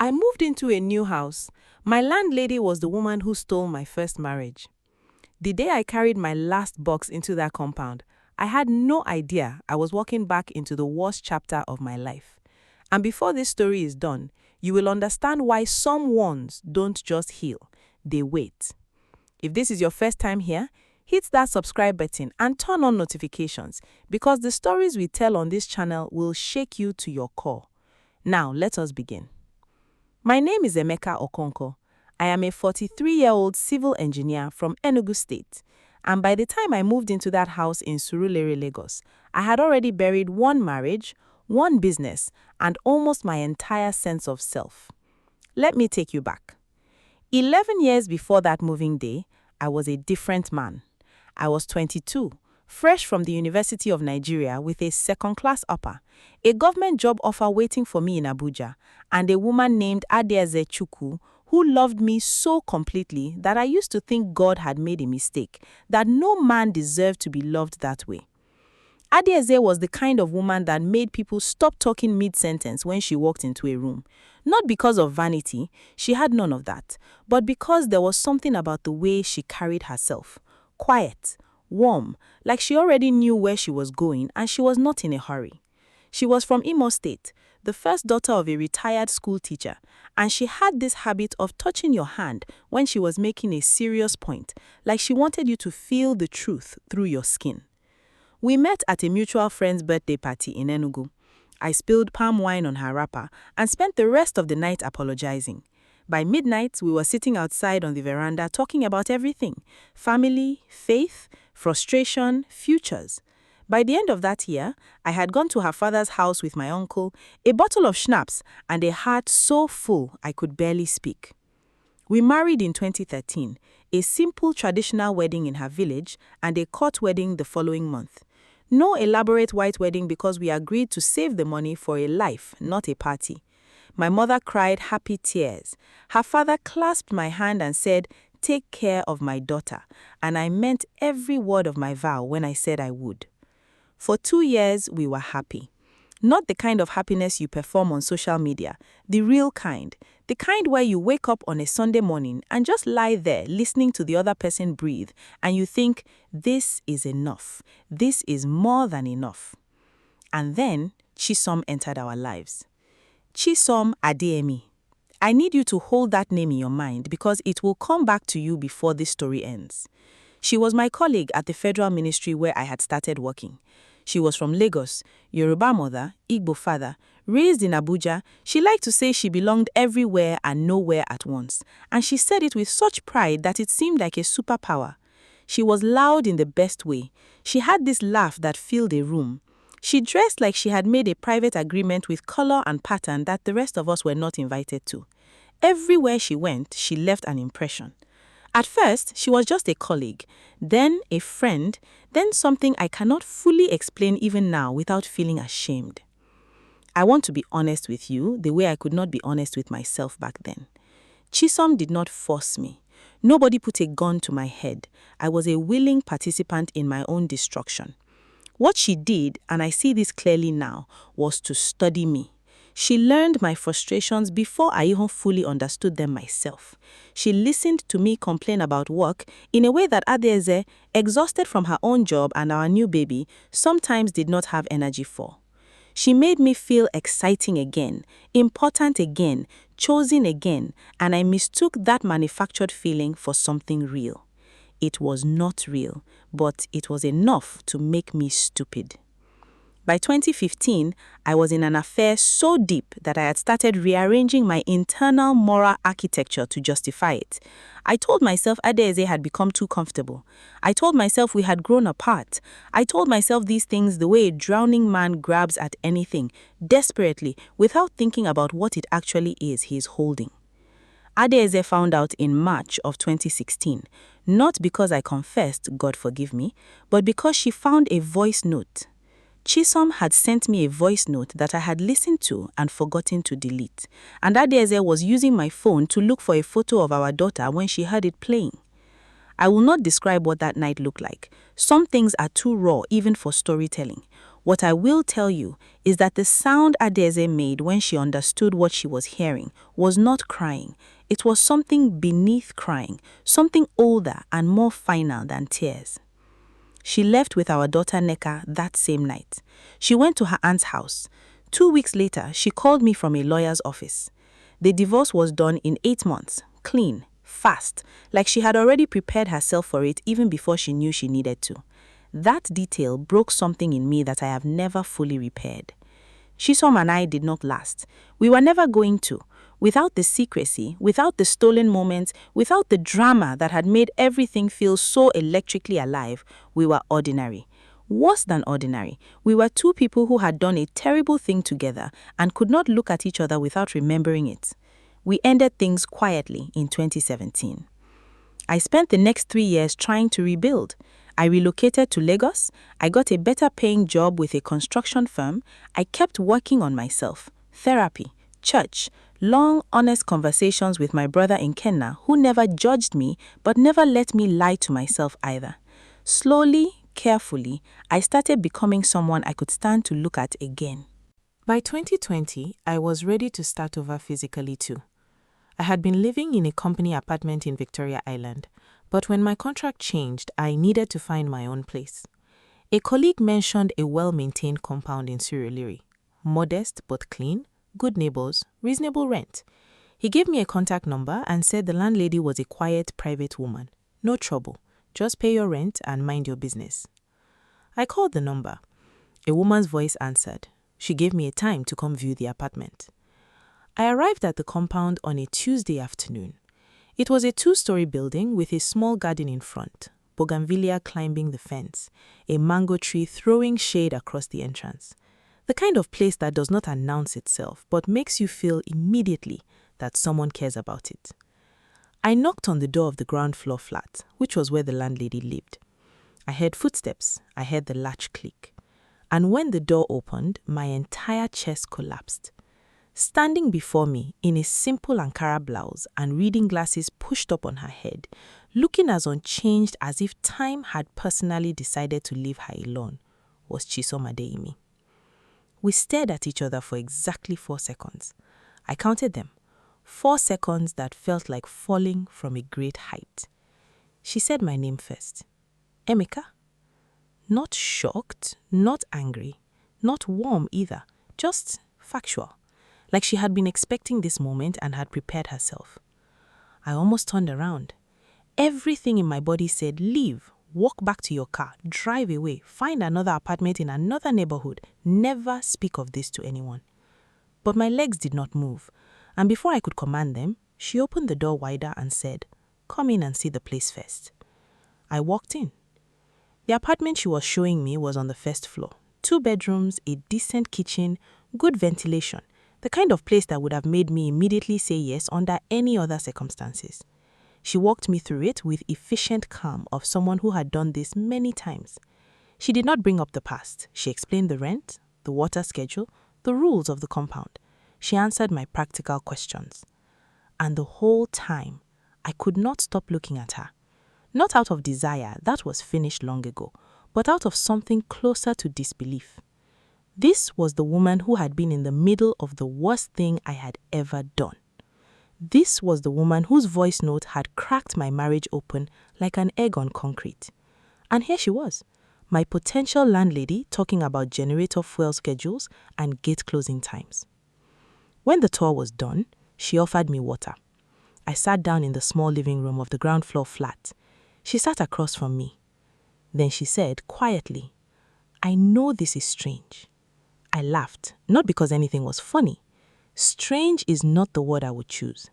I moved into a new house. My landlady was the woman who stole my first marriage. The day I carried my last box into that compound, I had no idea I was walking back into the worst chapter of my life. And before this story is done, you will understand why some wounds don't just heal, they wait. If this is your first time here, hit that subscribe button and turn on notifications because the stories we tell on this channel will shake you to your core. Now, let us begin. My name is Emeka Okonko. I am a 43-year-old civil engineer from Enugu State. And by the time I moved into that house in Surulere Lagos, I had already buried one marriage, one business, and almost my entire sense of self. Let me take you back. 11 years before that moving day, I was a different man. I was 22, fresh from the University of Nigeria with a second-class upper, a government job offer waiting for me in Abuja, and a woman named Adieze Chukwu who loved me so completely that I used to think God had made a mistake, that no man deserved to be loved that way. Adieze was the kind of woman that made people stop talking mid-sentence when she walked into a room. Not because of vanity, she had none of that, but because there was something about the way she carried herself. Quiet, warm, like she already knew where she was going and she was not in a hurry. She was from Imo State, the first daughter of a retired school teacher, and she had this habit of touching your hand when she was making a serious point, like she wanted you to feel the truth through your skin. We met at a mutual friend's birthday party in Enugu. I spilled palm wine on her wrapper and spent the rest of the night apologizing. By midnight, we were sitting outside on the veranda talking about everything: family, faith, frustration, futures. By the end of that year, I had gone to her father's house with my uncle, a bottle of schnapps, and a heart so full I could barely speak. We married in 2013, a simple traditional wedding in her village and a court wedding the following month. No elaborate white wedding because we agreed to save the money for a life, not a party. My mother cried happy tears. Her father clasped my hand and said, "Take care of my daughter," and I meant every word of my vow when I said I would. For 2 years, we were happy. Not the kind of happiness you perform on social media, the real kind. The kind where you wake up on a Sunday morning and just lie there listening to the other person breathe and you think, this is enough. This is more than enough. And then, Chisom entered our lives. Chisom Adeyemi. I need you to hold that name in your mind because it will come back to you before this story ends. She was my colleague at the federal ministry where I had started working. She was from Lagos, Yoruba mother, Igbo father, raised in Abuja. She liked to say she belonged everywhere and nowhere at once, and she said it with such pride that it seemed like a superpower. She was loud in the best way. She had this laugh that filled a room. She dressed like she had made a private agreement with color and pattern that the rest of us were not invited to. Everywhere she went, she left an impression. At first, she was just a colleague, then a friend, then something I cannot fully explain even now without feeling ashamed. I want to be honest with you the way I could not be honest with myself back then. Chisom did not force me. Nobody put a gun to my head. I was a willing participant in my own destruction. What she did, and I see this clearly now, was to study me. She learned my frustrations before I even fully understood them myself. She listened to me complain about work in a way that Adieze, exhausted from her own job and our new baby, sometimes did not have energy for. She made me feel exciting again, important again, chosen again, and I mistook that manufactured feeling for something real. It was not real, but it was enough to make me stupid. By 2015, I was in an affair so deep that I had started rearranging my internal moral architecture to justify it. I told myself Adieze had become too comfortable. I told myself we had grown apart. I told myself these things the way a drowning man grabs at anything, desperately, without thinking about what it actually is he is holding. Adieze found out in March of 2016, not because I confessed, God forgive me, but because she found a voice note. Chisom had sent me a voice note that I had listened to and forgotten to delete, and Adieze was using my phone to look for a photo of our daughter when she heard it playing. I will not describe what that night looked like. Some things are too raw even for storytelling. What I will tell you is that the sound Adeze made when she understood what she was hearing was not crying. It was something beneath crying, something older and more final than tears. She left with our daughter Neka that same night. She went to her aunt's house. 2 weeks later, she called me from a lawyer's office. The divorce was done in 8 months, clean, fast, like she had already prepared herself for it even before she knew she needed to. That detail broke something in me that I have never fully repaired. Chisom and I did not last. We were never going to. Without the secrecy, without the stolen moments, without the drama that had made everything feel so electrically alive, we were ordinary. Worse than ordinary, we were two people who had done a terrible thing together and could not look at each other without remembering it. We ended things quietly in 2017. I spent the next 3 years trying to rebuild. I relocated to Lagos. I got a better paying job with a construction firm. I kept working on myself. Therapy, church, long, honest conversations with my brother in Kenya who never judged me but never let me lie to myself either. Slowly, carefully, I started becoming someone I could stand to look at again. By 2020, I was ready to start over physically too. I had been living in a company apartment in Victoria Island, but when my contract changed, I needed to find my own place. A colleague mentioned a well-maintained compound in Surulere. Modest but clean, good neighbors, reasonable rent. He gave me a contact number and said the landlady was a quiet, private woman. No trouble. Just pay your rent and mind your business. I called the number. A woman's voice answered. She gave me a time to come view the apartment. I arrived at the compound on a Tuesday afternoon. It was a 2-story building with a small garden in front, bougainvillea climbing the fence, a mango tree throwing shade across the entrance. The kind of place that does not announce itself but makes you feel immediately that someone cares about it. I knocked on the door of the ground floor flat, which was where the landlady lived. I heard footsteps. I heard the latch click. And when the door opened, my entire chest collapsed. Standing before me in a simple Ankara blouse and reading glasses pushed up on her head, looking as unchanged as if time had personally decided to leave her alone, was Chisom Adeyemi. We stared at each other for exactly 4 seconds. I counted them. 4 seconds that felt like falling from a great height. She said my name first. Emeka? Not shocked, not angry, not warm either, just factual. Like she had been expecting this moment and had prepared herself. I almost turned around. Everything in my body said, leave, walk back to your car, drive away, find another apartment in another neighborhood, never speak of this to anyone. But my legs did not move, and before I could command them, she opened the door wider and said, come in and see the place first. I walked in. The apartment she was showing me was on the first floor. 2 bedrooms, a decent kitchen, good ventilation. The kind of place that would have made me immediately say yes under any other circumstances. She walked me through it with efficient calm of someone who had done this many times. She did not bring up the past. She explained the rent, the water schedule, the rules of the compound. She answered my practical questions. And the whole time, I could not stop looking at her. Not out of desire, that was finished long ago, but out of something closer to disbelief. This was the woman who had been in the middle of the worst thing I had ever done. This was the woman whose voice note had cracked my marriage open like an egg on concrete. And here she was, my potential landlady talking about generator fuel schedules and gate closing times. When the tour was done, she offered me water. I sat down in the small living room of the ground floor flat. She sat across from me. Then she said quietly, I know this is strange. I laughed, not because anything was funny. Strange is not the word I would choose.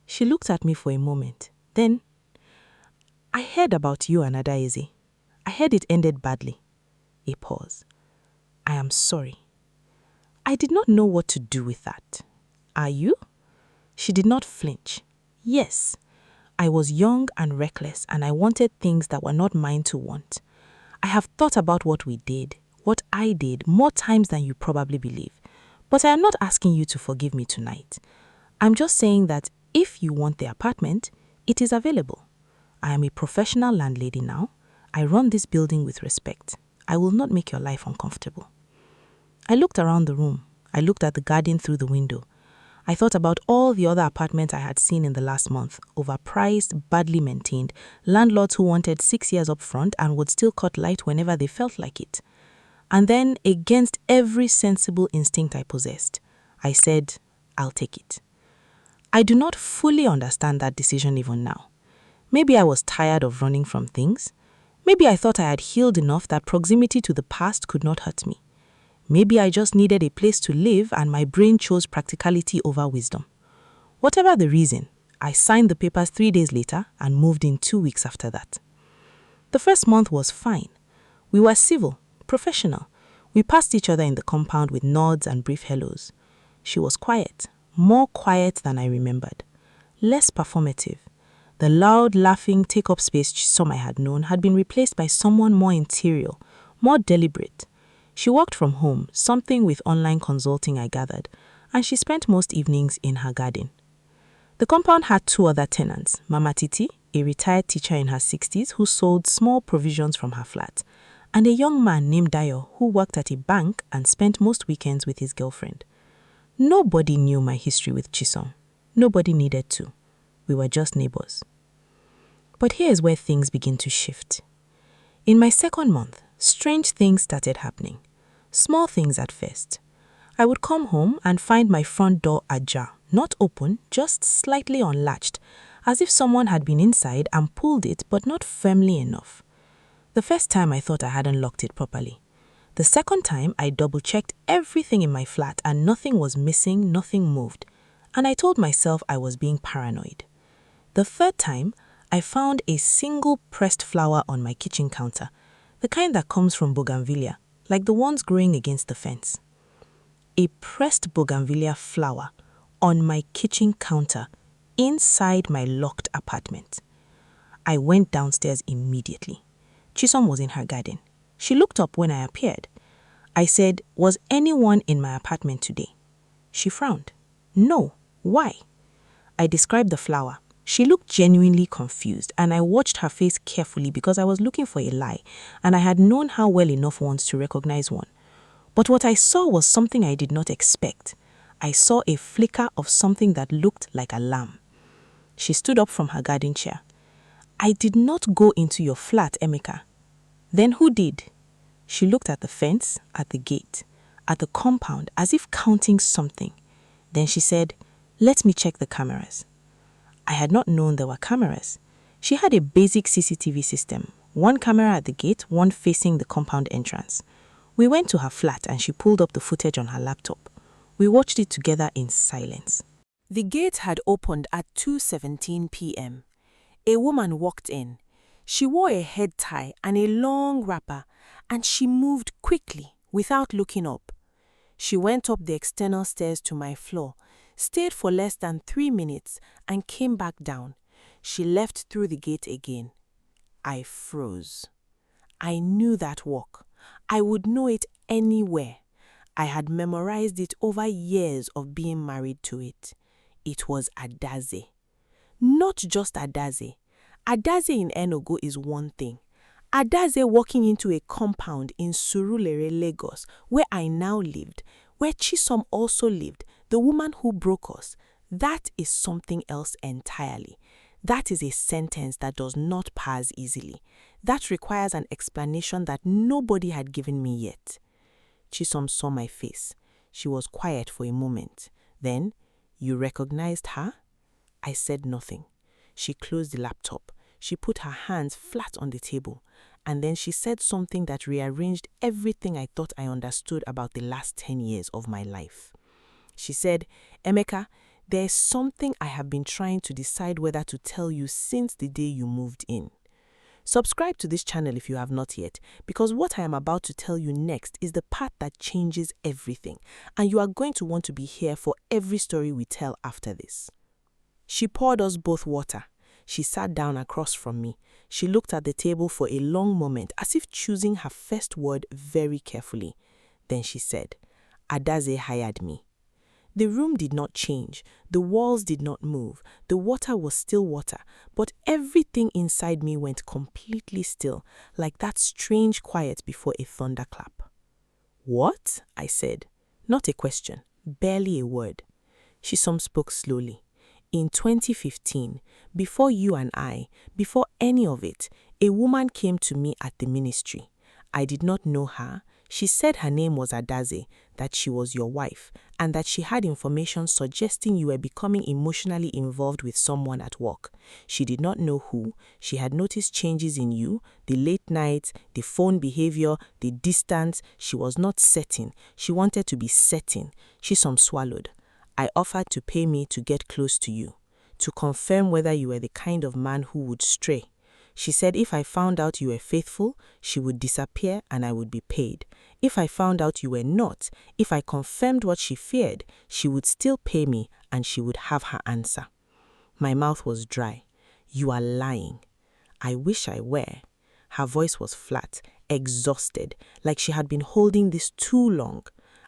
She looked at me for a moment. Then, I heard about you and Adaeze. I heard it ended badly. A pause. I am sorry. I did not know what to do with that. Are you? She did not flinch. Yes. I was young and reckless and I wanted things that were not mine to want. I have thought about what we did, what I did, more times than you probably believe. But I am not asking you to forgive me tonight. I'm just saying that if you want the apartment, it is available. I am a professional landlady now. I run this building with respect. I will not make your life uncomfortable. I looked around the room. I looked at the garden through the window. I thought about all the other apartments I had seen in the last month, overpriced, badly maintained, landlords who wanted 6 years up front and would still cut light whenever they felt like it. And then, against every sensible instinct I possessed, I said, I'll take it. I do not fully understand that decision even now. Maybe I was tired of running from things. Maybe I thought I had healed enough that proximity to the past could not hurt me. Maybe I just needed a place to live and my brain chose practicality over wisdom. Whatever the reason, I signed the papers 3 days later and moved in 2 weeks after that. The first month was fine. We were civil, professional. We passed each other in the compound with nods and brief hellos. She was quiet, more quiet than I remembered, less performative. The loud, laughing, take-up space Chisom I had known had been replaced by someone more interior, more deliberate. She worked from home, something with online consulting I gathered, and she spent most evenings in her garden. The compound had 2 other tenants, Mama Titi, a retired teacher in her 60s who sold small provisions from her flat, and a young man named Dayo who worked at a bank and spent most weekends with his girlfriend. Nobody knew my history with Chisom. Nobody needed to. We were just neighbors. But here is where things begin to shift. In my second month, strange things started happening. Small things at first. I would come home and find my front door ajar, not open, just slightly unlatched, as if someone had been inside and pulled it but not firmly enough. The first time I thought I hadn't locked it properly. The second time I double-checked everything in my flat and nothing was missing, nothing moved, and I told myself I was being paranoid. The third time, I found a single pressed flower on my kitchen counter, the kind that comes from bougainvillea, like the ones growing against the fence. A pressed bougainvillea flower on my kitchen counter inside my locked apartment. I went downstairs immediately. Chisom was in her garden. She looked up when I appeared. I said, "Was anyone in my apartment today?" She frowned. "No. Why?" I described the flower. She looked genuinely confused, and I watched her face carefully because I was looking for a lie, and I had known her well enough once to recognize one. But what I saw was something I did not expect. I saw a flicker of something that looked like a lamb. She stood up from her garden chair. "I did not go into your flat, Emeka." "Then who did?" She looked at the fence, at the gate, at the compound, as if counting something. Then she said, "Let me check the cameras." I had not known there were cameras. She had a basic CCTV system, one camera at the gate, one facing the compound entrance. We went to her flat and she pulled up the footage on her laptop. We watched it together in silence. The gate had opened at 2:17 p.m. A woman walked in. She wore a head tie and a long wrapper, and she moved quickly without looking up. She went up the external stairs to my floor, stayed for less than 3 minutes, and came back down. She left through the gate again. I froze. I knew that walk. I would know it anywhere. I had memorized it over years of being married to it. It was Adaze. Not just Adaze. Adaze in Enugu is one thing. Adaze walking into a compound in Surulere Lagos, where I now lived, where Chisom also lived, the woman who broke us, that is something else entirely. That is a sentence that does not pass easily. That requires an explanation that nobody had given me yet. Chisom saw my face. She was quiet for a moment. Then, "You recognized her?" I said nothing. She closed the laptop. She put her hands flat on the table. And then she said something that rearranged everything I thought I understood about the last 10 years of my life. She said, "Emeka, there is something I have been trying to decide whether to tell you since the day you moved in. Subscribe to this channel if you have not yet, because what I am about to tell you next is the part that changes everything, and you are going to want to be here for every story we tell after this." She poured us both water. She sat down across from me. She looked at the table for a long moment, as if choosing her first word very carefully. Then she said, "Adaze hired me." The room did not change. The walls did not move. The water was still water, but everything inside me went completely still, like that strange quiet before a thunderclap. What? I said. Not a question, barely a word. Chisom spoke slowly. In 2015, before you and I, before any of it, a woman came to me at the ministry. I did not know her. She said her name was Adaze, that she was your wife, and that she had information suggesting you were becoming emotionally involved with someone at work. She did not know who. She had noticed changes in you, the late nights, the phone behavior, the distance. She was not certain. She wanted to be certain. Chisom swallowed. I offered to pay me to get close to you, to confirm whether you were the kind of man who would stray. She said if I found out you were faithful, she would disappear and I would be paid. If I found out you were not, if I confirmed what she feared, she would still pay me and she would have her answer. My mouth was dry. You are lying. I wish I were. Her voice was flat, exhausted, like she had been holding this too long.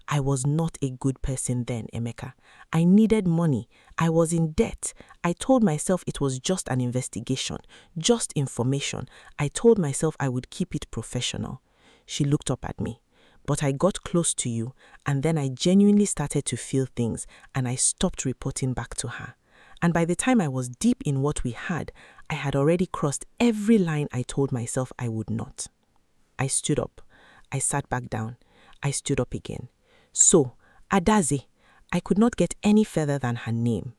I was not a good person then, Emeka. I needed money. I was in debt. I told myself it was just an investigation, just information. I told myself I would keep it professional. She looked up at me. But I got close to you, and then I genuinely started to feel things, and I stopped reporting back to her. And by the time I was deep in what we had, I had already crossed every line I told myself I would not. I stood up. I sat back down. I stood up again. So, Adaze, I could not get any further than her name.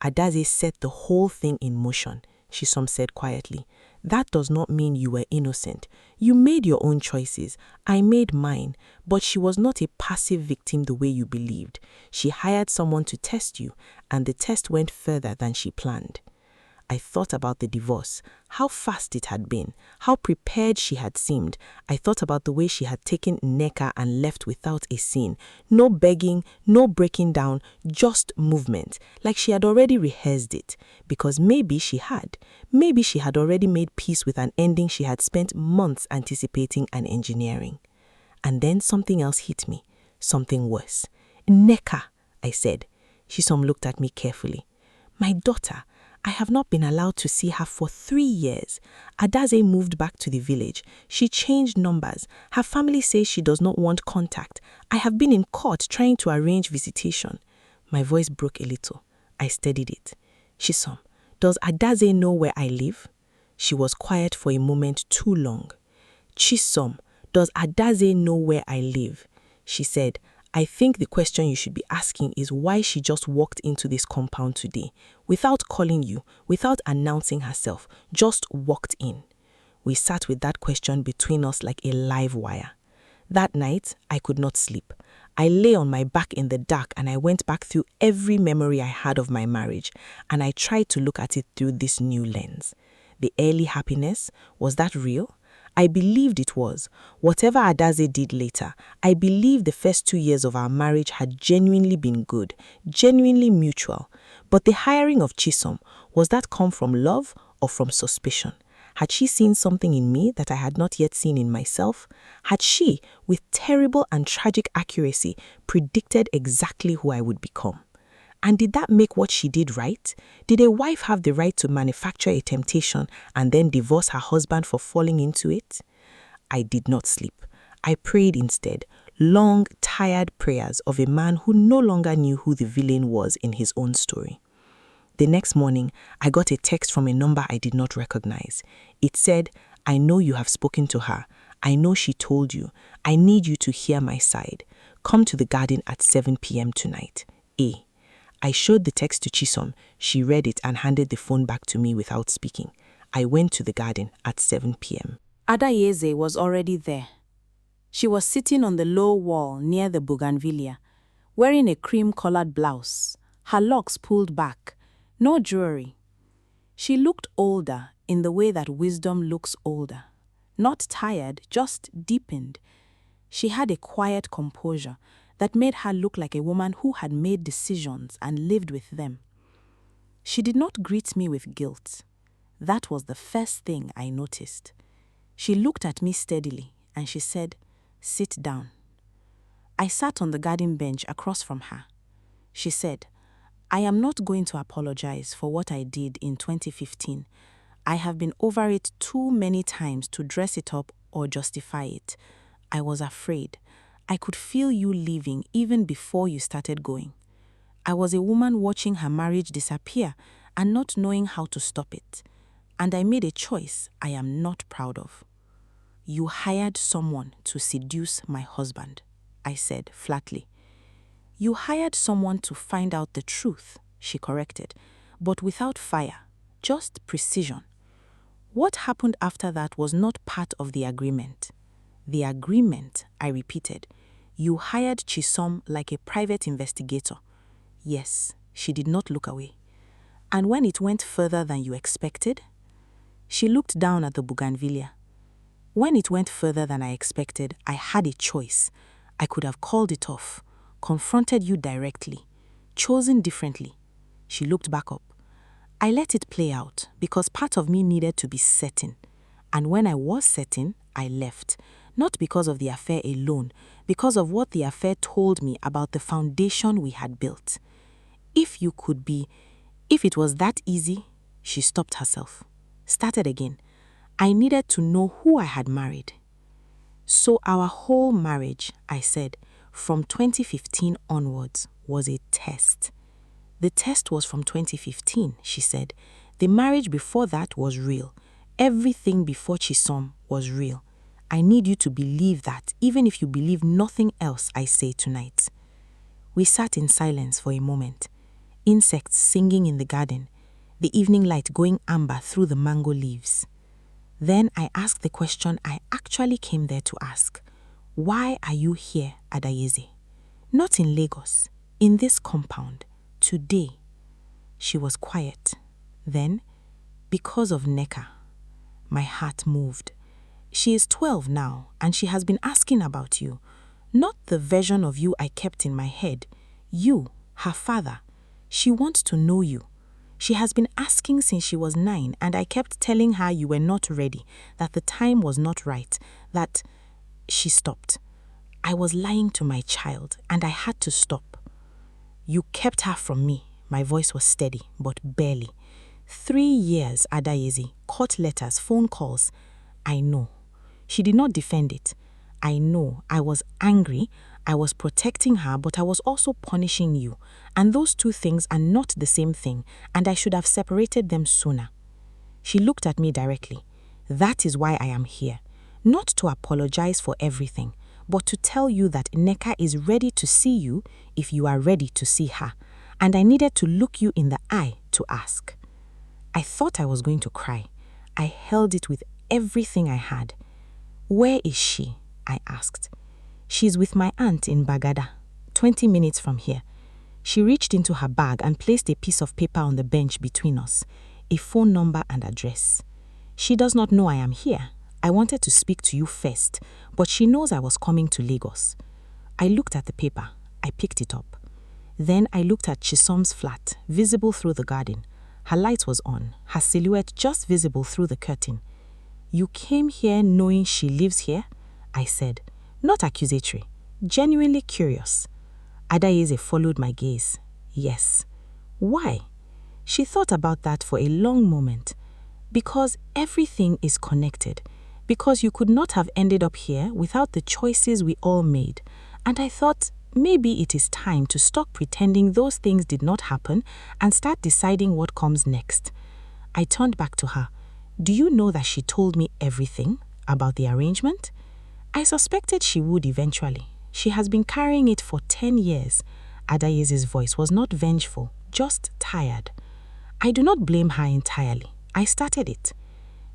Adaze set the whole thing in motion, Chisom said quietly. That does not mean you were innocent. You made your own choices. I made mine. But she was not a passive victim the way you believed. She hired someone to test you, and the test went further than she planned. I thought about the divorce, how fast it had been, how prepared she had seemed. I thought about the way she had taken Nneka and left without a scene. No begging, no breaking down, just movement, like she had already rehearsed it. Because maybe she had. Maybe she had already made peace with an ending she had spent months anticipating and engineering. And then something else hit me, something worse. Nneka, I said. Chisom looked at me carefully. My daughter. I have not been allowed to see her for 3 years. Adaze moved back to the village. She changed numbers. Her family says she does not want contact. I have been in court trying to arrange visitation. My voice broke a little. I steadied it. Chisom, does Adaze know where I live? She was quiet for a moment too long. Chisom, does Adaze know where I live? She said, I think the question you should be asking is why she just walked into this compound today, without calling you, without announcing herself, just walked in. We sat with that question between us like a live wire. That night, I could not sleep. I lay on my back in the dark and I went back through every memory I had of my marriage, and I tried to look at it through this new lens. The early happiness, was that real? I believed it was. Whatever Adaze did later, I believed the first 2 years of our marriage had genuinely been good, genuinely mutual. But the hiring of Chisom, was that come from love or from suspicion? Had she seen something in me that I had not yet seen in myself? Had she, with terrible and tragic accuracy, predicted exactly who I would become? And did that make what she did right? Did a wife have the right to manufacture a temptation and then divorce her husband for falling into it? I did not sleep. I prayed instead, long, tired prayers of a man who no longer knew who the villain was in his own story. The next morning, I got a text from a number I did not recognize. It said, I know you have spoken to her. I know she told you. I need you to hear my side. Come to the garden at 7 p.m. tonight. A. I showed the text to Chisom. She read it and handed the phone back to me without speaking. I went to the garden at 7 p.m. Adayeze was already there. She was sitting on the low wall near the bougainvillea, wearing a cream-colored blouse, her locks pulled back, no jewelry. She looked older in the way that wisdom looks older. Not tired, just deepened. She had a quiet composure that made her look like a woman who had made decisions and lived with them. She did not greet me with guilt. That was the first thing I noticed. She looked at me steadily and she said, "Sit down." I sat on the garden bench across from her. She said, "I am not going to apologize for what I did in 2015. I have been over it too many times to dress it up or justify it. I was afraid. I could feel you leaving even before you started going. I was a woman watching her marriage disappear and not knowing how to stop it. And I made a choice I am not proud of. You hired someone to seduce my husband, I said flatly. You hired someone to find out the truth, she corrected, but without fire, just precision. What happened after that was not part of the agreement. The agreement, I repeated. You hired Chisom like a private investigator. Yes, she did not look away. And when it went further than you expected? She looked down at the bougainvillea. When it went further than I expected, I had a choice. I could have called it off, confronted you directly, chosen differently. She looked back up. I let it play out because part of me needed to be certain. And when I was certain, I left. Not because of the affair alone, because of what the affair told me about the foundation we had built. If it was that easy, she stopped herself. Started again. I needed to know who I had married. So our whole marriage, I said, from 2015 onwards, was a test. The test was from 2015, she said. The marriage before that was real. Everything before Chisom was real. I need you to believe that, even if you believe nothing else I say tonight. We sat in silence for a moment. Insects singing in the garden, the evening light going amber through the mango leaves. Then I asked the question I actually came there to ask. Why are you here, Adayeze? Not in Lagos, in this compound, today. She was quiet. Then, because of Neka, my heart moved. She is 12 now, and she has been asking about you. Not the version of you I kept in my head. You, her father. She wants to know you. She has been asking since she was 9, and I kept telling her you were not ready, that the time was not right, that... She stopped. I was lying to my child, and I had to stop. You kept her from me. My voice was steady, but barely. 3 years, Adayezi, court letters, phone calls. I know. She did not defend it. I know. I was angry. I was protecting her, but I was also punishing you. And those two things are not the same thing, and I should have separated them sooner. She looked at me directly. That is why I am here. Not to apologize for everything, but to tell you that Neka is ready to see you if you are ready to see her. And I needed to look you in the eye to ask. I thought I was going to cry. I held it with everything I had. Where is she? I asked. She's with my aunt in Bagada, 20 minutes from here. She reached into her bag and placed a piece of paper on the bench between us, a phone number and address. She does not know I am here. I wanted to speak to you first, but she knows I was coming to Lagos. I looked at the paper. I picked it up. Then I looked at Chisom's flat, visible through the garden. Her light was on, her silhouette just visible through the curtain. You came here knowing she lives here? I said, not accusatory, genuinely curious. Adayeze followed my gaze. Yes. Why? She thought about that for a long moment. Because everything is connected. Because you could not have ended up here without the choices we all made. And I thought, maybe it is time to stop pretending those things did not happen and start deciding what comes next. I turned back to her. Do you know that she told me everything about the arrangement? I suspected she would eventually. She has been carrying it for 10 years. Adayeze's voice was not vengeful, just tired. I do not blame her entirely. I started it.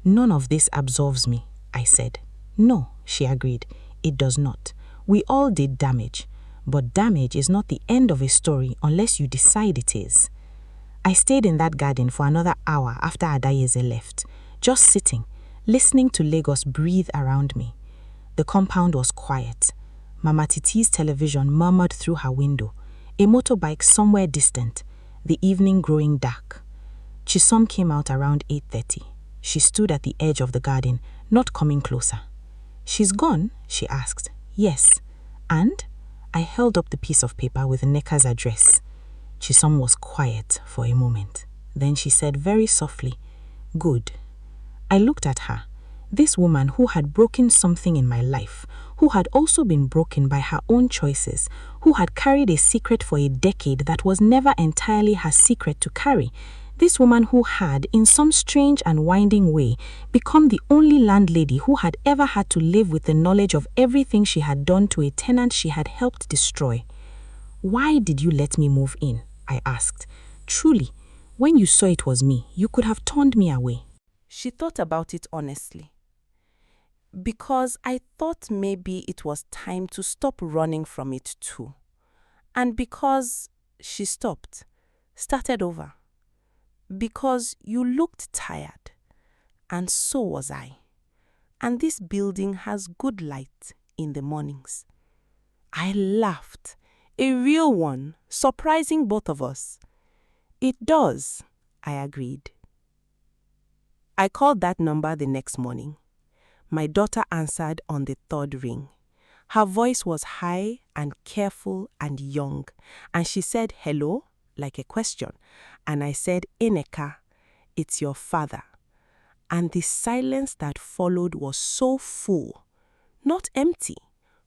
None of this absolves me, I said. No, she agreed. It does not. We all did damage. But damage is not the end of a story unless you decide it is. I stayed in that garden for another hour after Adayeze left, just sitting, listening to Lagos breathe around me. The compound was quiet. Mama Titi's television murmured through her window, a motorbike somewhere distant, the evening growing dark. Chisom came out around 8:30. She stood at the edge of the garden, not coming closer. She's gone? She asked. Yes. And? I held up the piece of paper with Neka's address. Chisom was quiet for a moment. Then she said very softly, Good. I looked at her. This woman who had broken something in my life, who had also been broken by her own choices, who had carried a secret for a decade that was never entirely her secret to carry. This woman who had, in some strange and winding way, become the only landlady who had ever had to live with the knowledge of everything she had done to a tenant she had helped destroy. "Why did you let me move in?" I asked. "Truly, when you saw it was me, you could have turned me away." She thought about it honestly. Because I thought maybe it was time to stop running from it too. And because she stopped, started over. Because you looked tired, and so was I. And this building has good light in the mornings. I laughed, a real one, surprising both of us. "It does," I agreed. I called that number the next morning. My daughter answered on the third ring. Her voice was high and careful and young, and she said hello, like a question, and I said, "Eneka, it's your father." And the silence that followed was so full, not empty,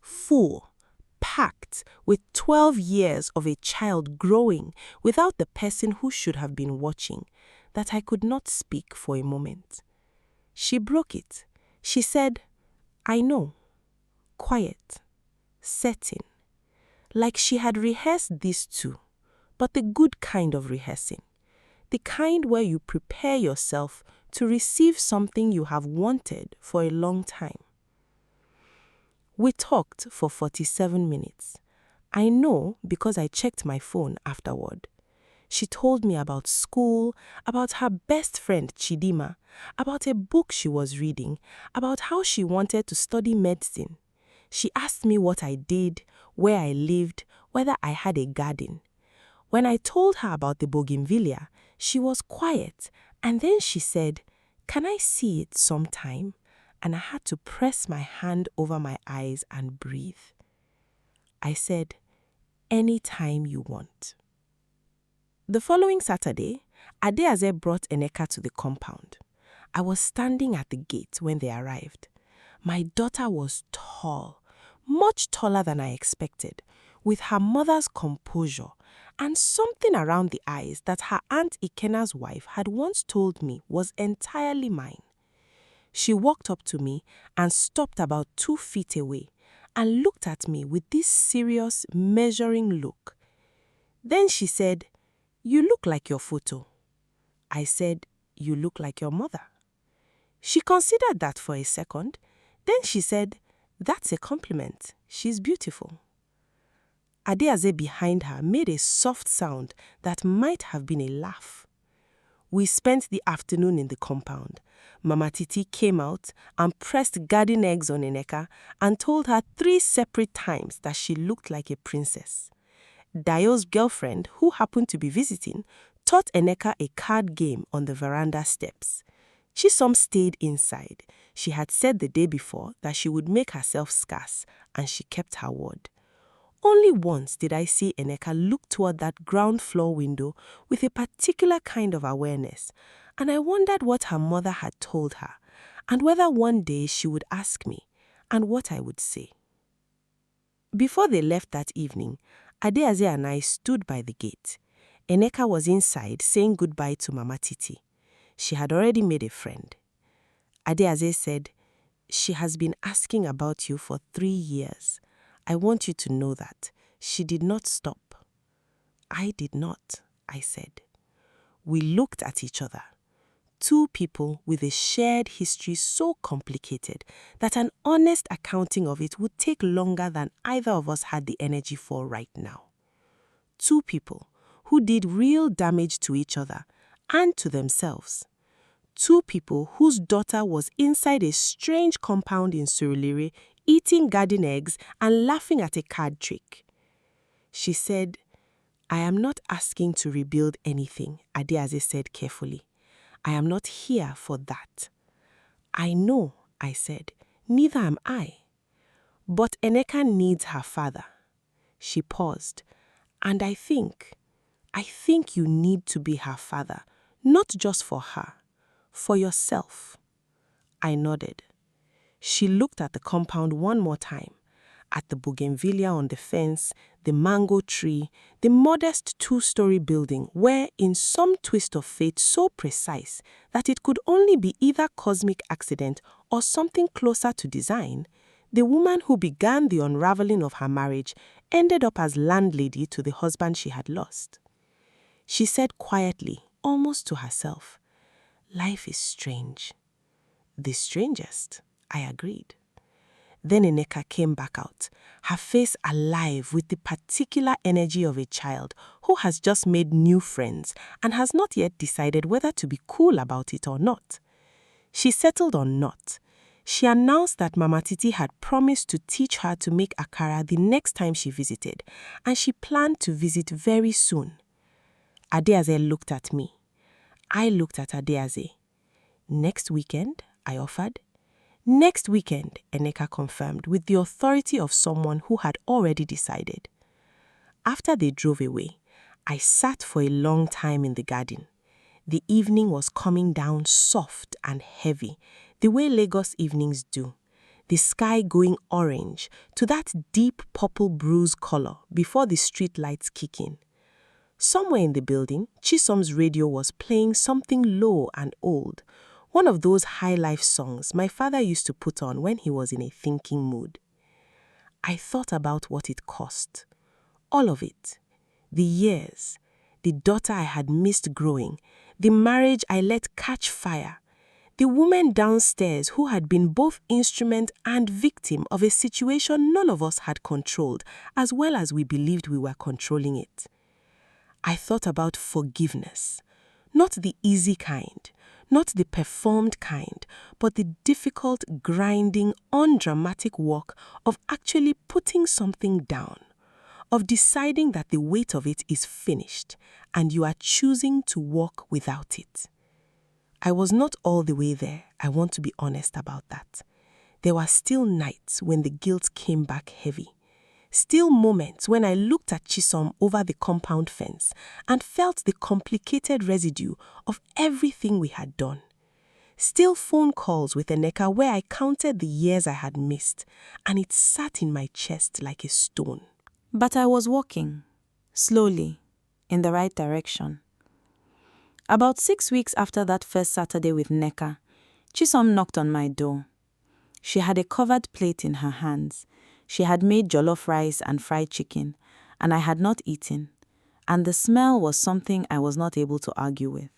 full, packed with 12 years of a child growing without the person who should have been watching, that I could not speak for a moment. She broke it. She said, "I know." Quiet, certain, like she had rehearsed this too, but the good kind of rehearsing, the kind where you prepare yourself to receive something you have wanted for a long time. We talked for 47 minutes. I know because I checked my phone afterward. She told me about school, about her best friend Chidima, about a book she was reading, about how she wanted to study medicine. She asked me what I did, where I lived, whether I had a garden. When I told her about the bougainvillea, she was quiet, and then she said, "Can I see it sometime?" And I had to press my hand over my eyes and breathe. I said, "Anytime you want." The following Saturday, Adeaze brought Eneka to the compound. I was standing at the gate when they arrived. My daughter was tall, much taller than I expected, with her mother's composure and something around the eyes that her Aunt Ikena's wife had once told me was entirely mine. She walked up to me and stopped about 2 feet away and looked at me with this serious, measuring look. Then she said, "You look like your photo." I said, "You look like your mother." She considered that for a second. Then she said, "That's a compliment. She's beautiful." Adeaze behind her made a soft sound that might have been a laugh. We spent the afternoon in the compound. Mama Titi came out and pressed garden eggs on Eneka and told her 3 separate times that she looked like a princess. Dayo's girlfriend, who happened to be visiting, taught Eneka a card game on the veranda steps. Chisom stayed inside. She had said the day before that she would make herself scarce, and she kept her word. Only once did I see Eneka look toward that ground floor window with a particular kind of awareness, and I wondered what her mother had told her, and whether one day she would ask me, and what I would say. Before they left that evening, Adeaze and I stood by the gate. Eneka was inside saying goodbye to Mama Titi. She had already made a friend. Adeaze said, "She has been asking about you for 3 years. I want you to know that." She did not stop. I did not, I said. We looked at each other. 2 people with a shared history so complicated that an honest accounting of it would take longer than either of us had the energy for right now. 2 people who did real damage to each other and to themselves. 2 people whose daughter was inside a strange compound in Surulere, eating garden eggs and laughing at a card trick. She said, "I am not asking to rebuild anything," Adeaze said carefully. "I am not here for that." "I know," I said. "Neither am I." "But Eneka needs her father." She paused. "And I think you need to be her father, not just for her, for yourself." I nodded. She looked at the compound one more time, At the bougainvillea on the fence, the mango tree, the modest two-story building where, in some twist of fate so precise that it could only be either cosmic accident or something closer to design, the woman who began the unraveling of her marriage ended up as landlady to the husband she had lost. She said quietly, almost to herself, "Life is strange." "The strangest," I agreed. Then Eneka came back out, her face alive with the particular energy of a child who has just made new friends and has not yet decided whether to be cool about it or not. She settled on not. She announced that Mama Titi had promised to teach her to make akara the next time she visited, and she planned to visit very soon. Adeaze looked at me. I looked at Adeaze. "Next weekend?" I offered. "Next weekend," Eneka confirmed with the authority of someone who had already decided. After they drove away, I sat for a long time in the garden. The evening was coming down soft and heavy, the way Lagos evenings do, the sky going orange to that deep purple bruise color before the street lights kick in. Somewhere in the building, Chisom's radio was playing something low and old, one of those high life songs my father used to put on when he was in a thinking mood. I thought about what it cost. All of it. The years, the daughter I had missed growing, the marriage I let catch fire, the woman downstairs who had been both instrument and victim of a situation none of us had controlled as well as we believed we were controlling it. I thought about forgiveness, not the easy kind, not the performed kind, but the difficult, grinding, undramatic work of actually putting something down, of deciding that the weight of it is finished and you are choosing to walk without it. I was not all the way there, I want to be honest about that. There were still nights when the guilt came back heavy. Still moments when I looked at Chisom over the compound fence and felt the complicated residue of everything we had done. Still phone calls with Eneka where I counted the years I had missed, and it sat in my chest like a stone. But I was walking, slowly, in the right direction. About 6 weeks after that first Saturday with Neka, Chisom knocked on my door. She had a covered plate in her hands. She had made jollof rice and fried chicken, and I had not eaten, and the smell was something I was not able to argue with.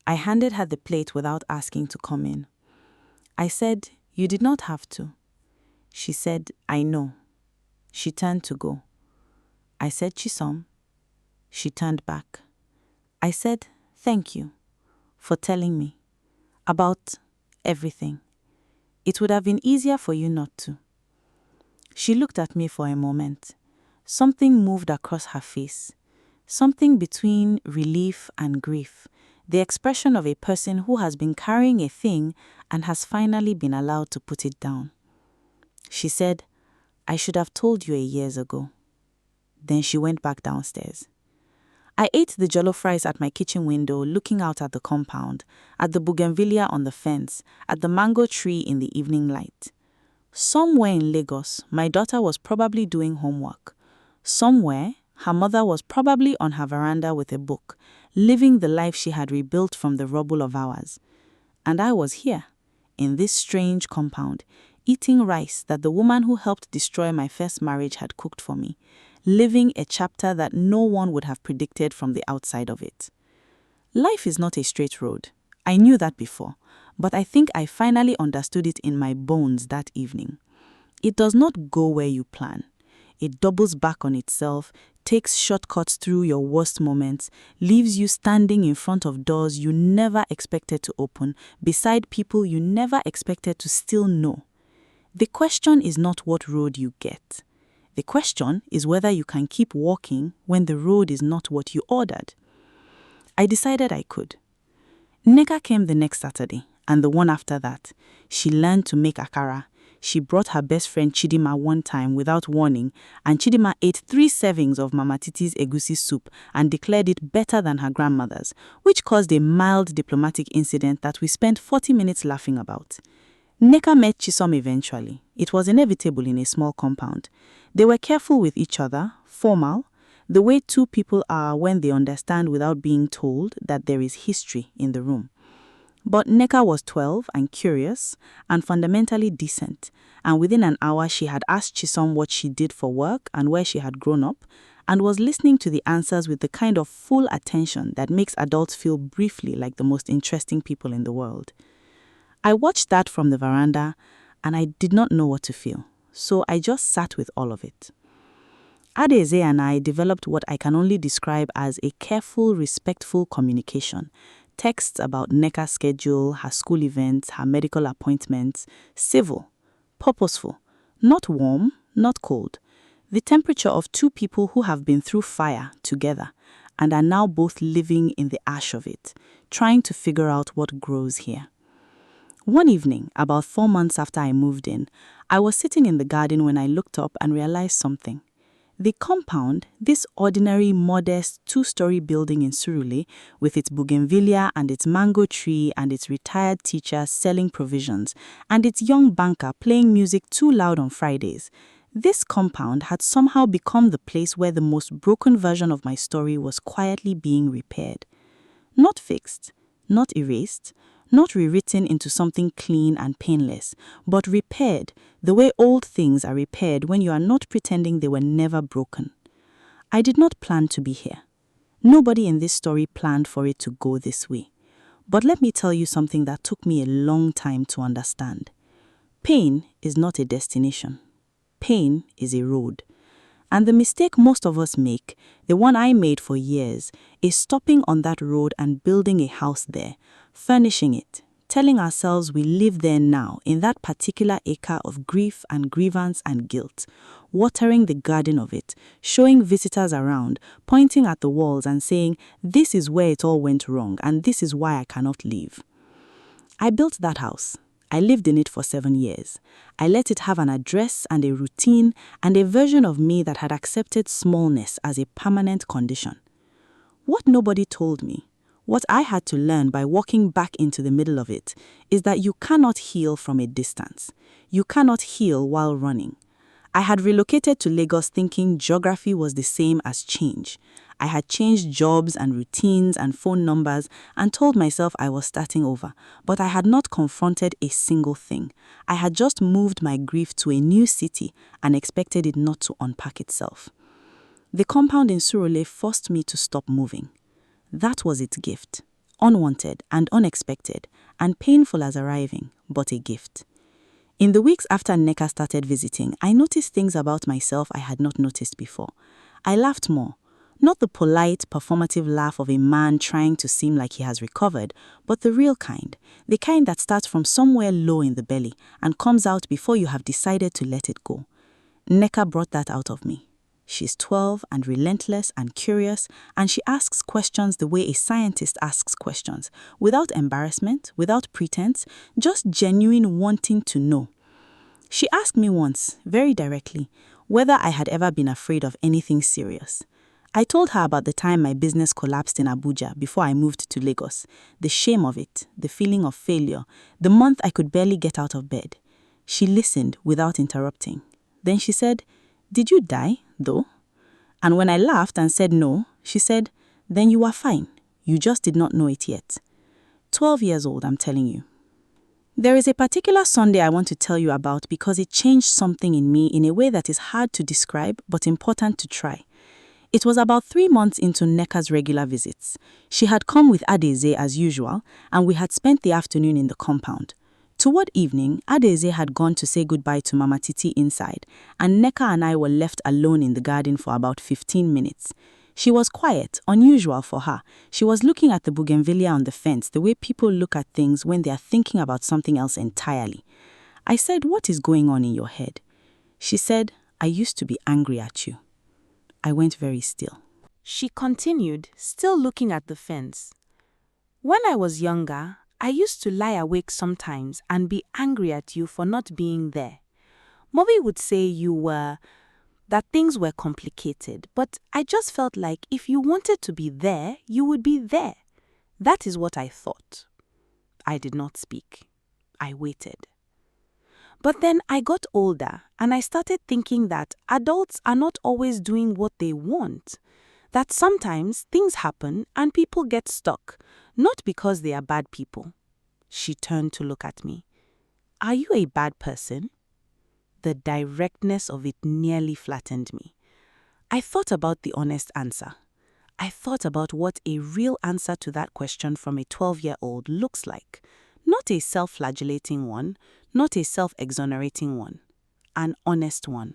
I handed her the plate without asking to come in. I said, "You did not have to." She said, "I know." She turned to go. I said, "Chisom." She turned back. I said, "Thank you for telling me about everything. It would have been easier for you not to." She looked at me for a moment. Something moved across her face. Something between relief and grief. The expression of a person who has been carrying a thing and has finally been allowed to put it down. She said, "I should have told you years ago." Then she went back downstairs. I ate the jollof rice at my kitchen window, looking out at the compound, at the bougainvillea on the fence, at the mango tree in the evening light. Somewhere in Lagos, my daughter was probably doing homework. Somewhere, her mother was probably on her veranda with a book, living the life she had rebuilt from the rubble of ours. And I was here, in this strange compound, eating rice that the woman who helped destroy my first marriage had cooked for me, living a chapter that no one would have predicted from the outside of it. Life is not a straight road. I knew that before, but I think I finally understood it in my bones that evening. It does not go where you plan. It doubles back on itself, takes shortcuts through your worst moments, leaves you standing in front of doors you never expected to open, beside people you never expected to still know. The question is not what road you get. The question is whether you can keep walking when the road is not what you ordered. I decided I could. Neka came the next Saturday, and the one after that. She learned to make akara. She brought her best friend Chidima one time without warning, and Chidima ate 3 servings of Mama Titi's egusi soup and declared it better than her grandmother's, which caused a mild diplomatic incident that we spent 40 minutes laughing about. Nneka met Chisom eventually. It was inevitable in a small compound. They were careful with each other, formal, the way two people are when they understand without being told that there is history in the room. But Nneka was 12 and curious and fundamentally decent, and within an hour she had asked Chisom what she did for work and where she had grown up, and was listening to the answers with the kind of full attention that makes adults feel briefly like the most interesting people in the world. I watched that from the veranda, and I did not know what to feel, so I just sat with all of it. Adaeze and I developed what I can only describe as a careful, respectful communication. Texts about Nneka's schedule, her school events, her medical appointments, civil, purposeful, not warm, not cold. The temperature of two people who have been through fire together and are now both living in the ash of it, trying to figure out what grows here. One evening, about 4 months after I moved in, I was sitting in the garden when I looked up and realized something. The compound, this ordinary, modest, 2-story building in Surulere, with its bougainvillea and its mango tree and its retired teacher selling provisions, and its young banker playing music too loud on Fridays, this compound had somehow become the place where the most broken version of my story was quietly being repaired. Not fixed, not erased, not rewritten into something clean and painless, but repaired the way old things are repaired when you are not pretending they were never broken. I did not plan to be here. Nobody in this story planned for it to go this way. But let me tell you something that took me a long time to understand. Pain is not a destination. Pain is a road. And the mistake most of us make, the one I made for years, is stopping on that road and building a house there, furnishing it, telling ourselves we live there now in that particular acre of grief and grievance and guilt, watering the garden of it, showing visitors around, pointing at the walls and saying, this is where it all went wrong and this is why I cannot leave. I built that house. I lived in it for 7 years. I let it have an address and a routine and a version of me that had accepted smallness as a permanent condition. What nobody told me, what I had to learn by walking back into the middle of it, is that you cannot heal from a distance. You cannot heal while running. I had relocated to Lagos thinking geography was the same as change. I had changed jobs and routines and phone numbers and told myself I was starting over, but I had not confronted a single thing. I had just moved my grief to a new city and expected it not to unpack itself. The compound in Surulere forced me to stop moving. That was its gift, unwanted and unexpected, and painful as arriving, but a gift. In the weeks after Nneka started visiting, I noticed things about myself I had not noticed before. I laughed more. Not the polite, performative laugh of a man trying to seem like he has recovered, but the real kind, the kind that starts from somewhere low in the belly and comes out before you have decided to let it go. Nneka brought that out of me. She's 12 and relentless and curious, and she asks questions the way a scientist asks questions, without embarrassment, without pretense, just genuine wanting to know. She asked me once, very directly, whether I had ever been afraid of anything serious. I told her about the time my business collapsed in Abuja before I moved to Lagos, the shame of it, the feeling of failure, the month I could barely get out of bed. She listened without interrupting. Then she said, "Did you die, though?" And when I laughed and said no, she said, "Then you are fine. You just did not know it yet." 12 years old, I'm telling you. There is a particular Sunday I want to tell you about because it changed something in me in a way that is hard to describe but important to try. It was about 3 months into Nneka's regular visits. She had come with Adaeze as usual, and we had spent the afternoon in the compound. Toward evening, Adaeze had gone to say goodbye to Mama Titi inside, and Nneka and I were left alone in the garden for about 15 minutes. She was quiet, unusual for her. She was looking at the bougainvillea on the fence the way people look at things when they are thinking about something else entirely. I said, "What is going on in your head?" She said, "I used to be angry at you." I went very still. She continued, still looking at the fence. "When I was younger, I used to lie awake sometimes and be angry at you for not being there. Mommy would say that things were complicated, but I just felt like if you wanted to be there, you would be there. That is what I thought." I did not speak. I waited. But then I got older and I started thinking that adults are not always doing what they want. That sometimes things happen and people get stuck, not because they are bad people. She turned to look at me. Are you a bad person? The directness of it nearly flattened me. I thought about the honest answer. I thought about what a real answer to that question from a 12-year-old looks like. Not a self-flagellating one, not a self-exonerating one. An honest one.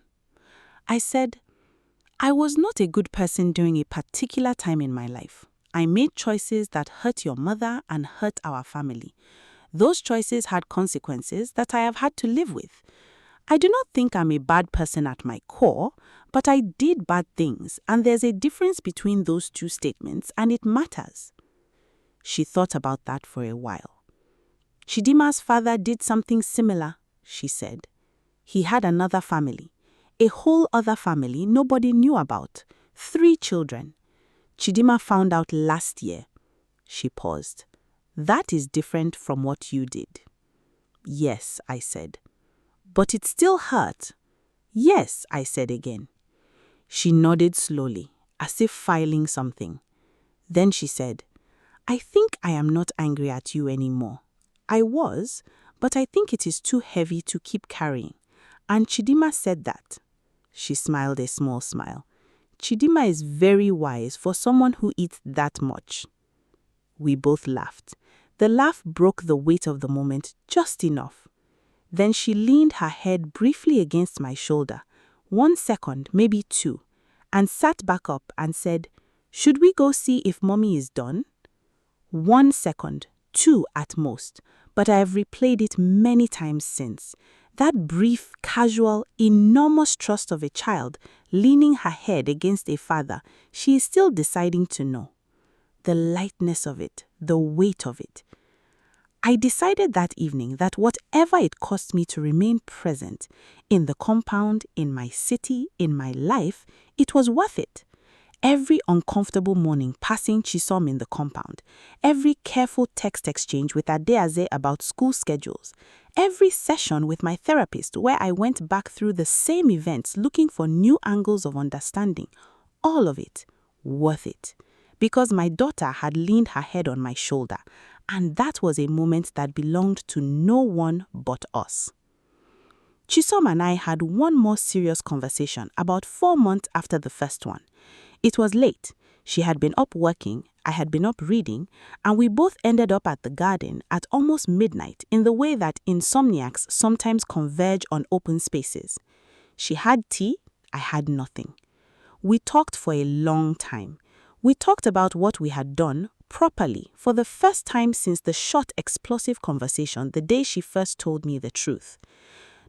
I said, I was not a good person during a particular time in my life. I made choices that hurt your mother and hurt our family. Those choices had consequences that I have had to live with. I do not think I'm a bad person at my core, but I did bad things, and there's a difference between those two statements, and it matters. She thought about that for a while. Chidima's father did something similar, she said. He had another family, a whole other family nobody knew about, 3 children. Chidima found out last year. She paused. That is different from what you did. Yes, I said. But it still hurt. Yes, I said again. She nodded slowly, as if filing something. Then she said, I think I am not angry at you anymore. I was, but I think it is too heavy to keep carrying. And Chidima said that. She smiled a small smile. Chidima is very wise for someone who eats that much. We both laughed. The laugh broke the weight of the moment just enough. Then she leaned her head briefly against my shoulder, 1 second, maybe 2, and sat back up and said, Should we go see if Mommy is done? 1 second, 2 at most, but I have replayed it many times since. That brief, casual, enormous trust of a child leaning her head against a father she is still deciding to know. The lightness of it, the weight of it. I decided that evening that whatever it cost me to remain present, in the compound, in my city, in my life, it was worth it. Every uncomfortable morning passing Chisom in the compound, every careful text exchange with Adeaze about school schedules, every session with my therapist where I went back through the same events looking for new angles of understanding, all of it, worth it. Because my daughter had leaned her head on my shoulder, and that was a moment that belonged to no one but us. Chisom and I had one more serious conversation about 4 months after the first one. It was late. She had been up working, I had been up reading, and we both ended up at the garden at almost midnight in the way that insomniacs sometimes converge on open spaces. She had tea, I had nothing. We talked for a long time. We talked about what we had done properly for the first time since the short, explosive conversation the day she first told me the truth.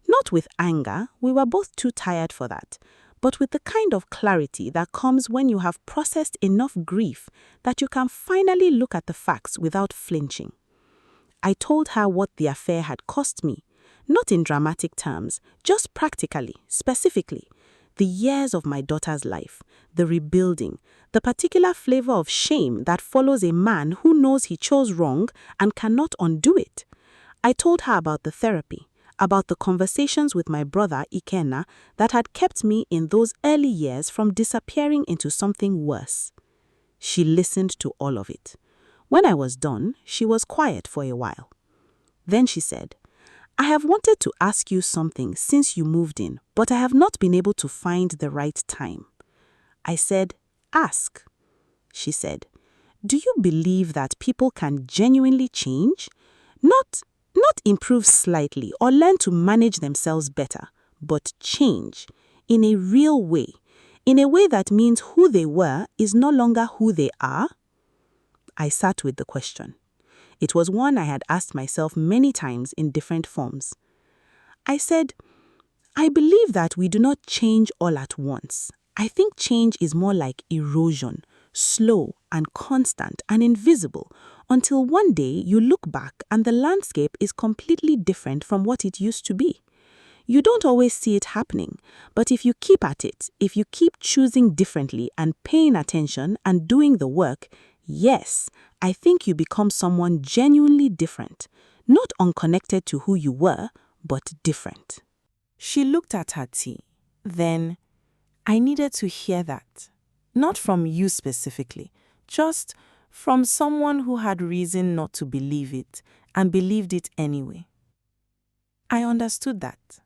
Not with anger, we were both too tired for that, but with the kind of clarity that comes when you have processed enough grief that you can finally look at the facts without flinching. I told her what the affair had cost me, not in dramatic terms, just practically, specifically. The years of my daughter's life, the rebuilding, the particular flavor of shame that follows a man who knows he chose wrong and cannot undo it. I told her about the therapy, about the conversations with my brother Ikenna that had kept me in those early years from disappearing into something worse. She listened to all of it. When I was done, she was quiet for a while. Then she said, I have wanted to ask you something since you moved in, but I have not been able to find the right time. I said, ask. She said, do you believe that people can genuinely change? Not improve slightly or learn to manage themselves better, but change in a real way, in a way that means who they were is no longer who they are? I sat with the question. It was one I had asked myself many times in different forms. I said, I believe that we do not change all at once. I think change is more like erosion, slow and constant and invisible, until one day you look back and the landscape is completely different from what it used to be. You don't always see it happening, but if you keep at it, if you keep choosing differently and paying attention and doing the work, yes, I think you become someone genuinely different, not unconnected to who you were, but different. She looked at her tea. Then, I needed to hear that. Not from you specifically, just from someone who had reason not to believe it and believed it anyway. I understood that.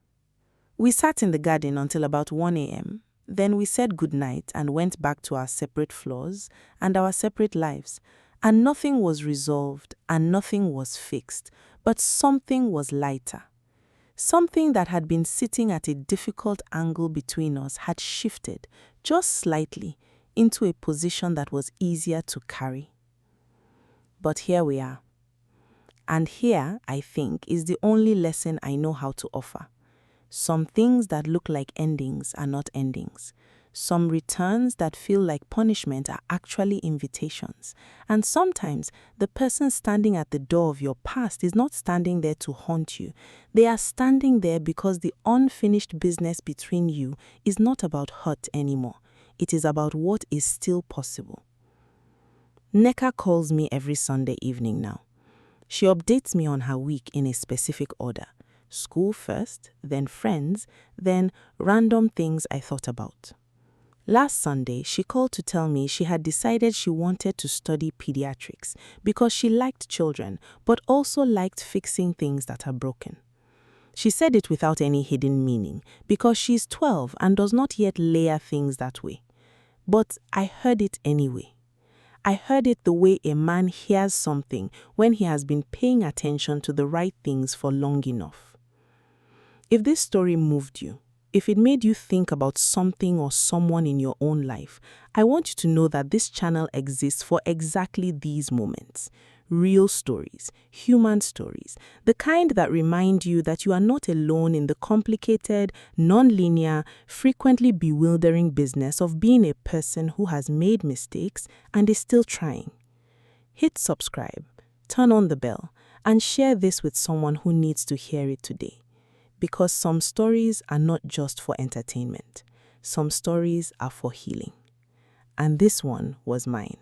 We sat in the garden until about 1 a.m. Then we said goodnight and went back to our separate floors and our separate lives. And nothing was resolved and nothing was fixed, but something was lighter. Something that had been sitting at a difficult angle between us had shifted, just slightly, into a position that was easier to carry. But here we are. And here, I think, is the only lesson I know how to offer. Some things that look like endings are not endings. Some returns that feel like punishment are actually invitations. And sometimes the person standing at the door of your past is not standing there to haunt you. They are standing there because the unfinished business between you is not about hurt anymore. It is about what is still possible. Neka calls me every Sunday evening now. She updates me on her week in a specific order. School first, then friends, then random things I thought about. Last Sunday, she called to tell me she had decided she wanted to study pediatrics because she liked children, but also liked fixing things that are broken. She said it without any hidden meaning because she's 12 and does not yet layer things that way. But I heard it anyway. I heard it the way a man hears something when he has been paying attention to the right things for long enough. If this story moved you, if it made you think about something or someone in your own life, I want you to know that this channel exists for exactly these moments. Real stories, human stories, the kind that remind you that you are not alone in the complicated, non-linear, frequently bewildering business of being a person who has made mistakes and is still trying. Hit subscribe, turn on the bell, and share this with someone who needs to hear it today. Because some stories are not just for entertainment. Some stories are for healing. And this one was mine.